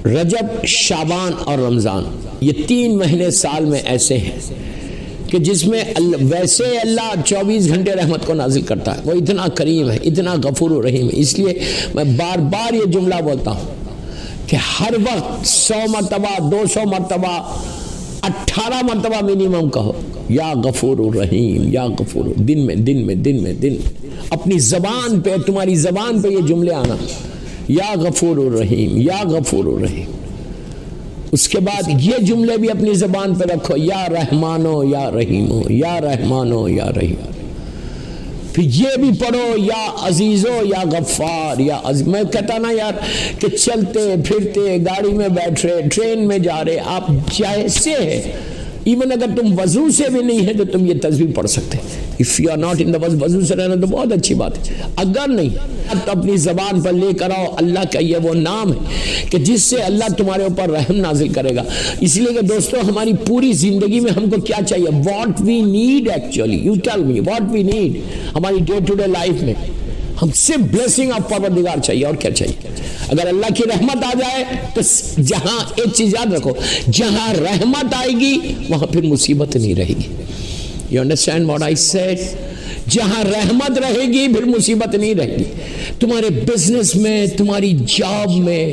رجب، شعبان اور رمضان، یہ 3 مہینے سال میں ایسے ہیں کہ جس میں ویسے اللہ 24 گھنٹے رحمت کو نازل کرتا ہے. وہ اتنا کریم ہے، اتنا غفور و رحیم ہے. اس لیے میں بار بار یہ جملہ بولتا ہوں کہ ہر وقت 100 مرتبہ 200 مرتبہ 18 مرتبہ منیمم کہو یا غفور الرحیم، یا غفور. دن میں اپنی زبان پہ، تمہاری زبان پہ یہ جملے آنا، یا غفور الرحیم، یا غفور الرحیم. اس کے بعد یہ جملے بھی اپنی زبان پہ رکھو، یا رحمانو یا رحیمو، یا رحمانو یا رحیم. پھر یہ بھی پڑھو یا عزیزو یا غفار. یا میں کہتا نا یار کہ چلتے پھرتے، گاڑی میں بیٹھ رہے، ٹرین میں جا رہے، آپ جیسے ہے، ایون اگر تم وضو سے بھی نہیں ہے تو تم یہ تسبیح پڑھ سکتے. If you are not in the وضو سے رہنا تو بہت اچھی بات ہے. اگر نہیں تو اپنی زبان پر لے کر آؤ، اللہ کا یہ وہ نام ہے کہ جس سے اللہ تمہارے اوپر رحم نازل کرے گا. اس لیے کہ دوستو ہماری پوری زندگی میں ہم کو کیا چاہیے؟ What we need actually, you tell me what we need. ہماری ڈے ٹو ڈے لائف میں ہم صرف بلیسنگ آف پروردگار چاہیے، اور کیا چاہیے؟ اگر اللہ کی رحمت آ جائے تو جہاں، ایک چیز یاد رکھو، جہاں رحمت آئے گی وہاں پھر مصیبت نہیں رہے گی. You understand what I said? جہاں رحمت رہے گی پھر مصیبت نہیں رہے گی. تمہارے بزنس میں، تمہاری جاب میں،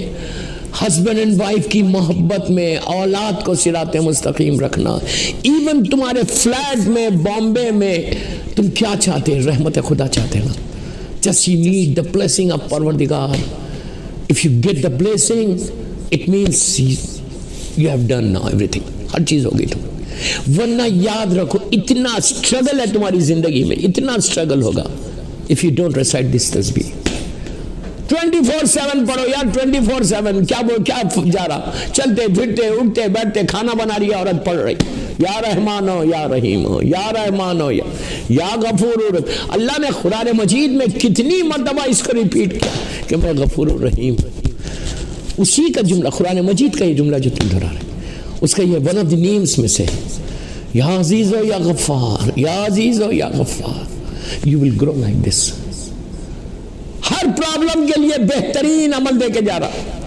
ہسبینڈ اینڈ وائف کی محبت میں، اولاد کو صراط مستقیم رکھنا، ایون تمہارے فلیٹ میں، بامبے میں، تم کیا چاہتے ہیں؟ رحمت خدا چاہتے ہیں نا. Just you need the blessing of Parvardigar. If you get the blessing, it means you have done now everything. ہر چیز ہوگی تم. ورنہ یاد رکھو اتنا اسٹرگل ہے تمہاری زندگی میں، اتنا اسٹرگل ہوگا if you don't recite this tasbih. 24/7 پڑھو یار. 24/7 کیا جا رہا؟ چلتے پھرتے، اٹھتے بیٹھتے، کھانا بنا رہی ہے عورت، پڑھ رہی یا رحمانو یا رحیمو، یا رحمانو یا غفور. اللہ نے قرآن مجید میں کتنی مرتبہ اس کو ریپیٹ کیا کہ میں غفور الرحیم. اسی کا جملہ، قرآن مجید کا یہ جملہ جو تم دہرا رہے، اس کا یہ ون آف دی نیمز میں سے، یا عزیزو یا غفار، یا عزیزو یا غفار. You will grow like this. ہر پرابلم کے لیے بہترین عمل دے کے جا رہا.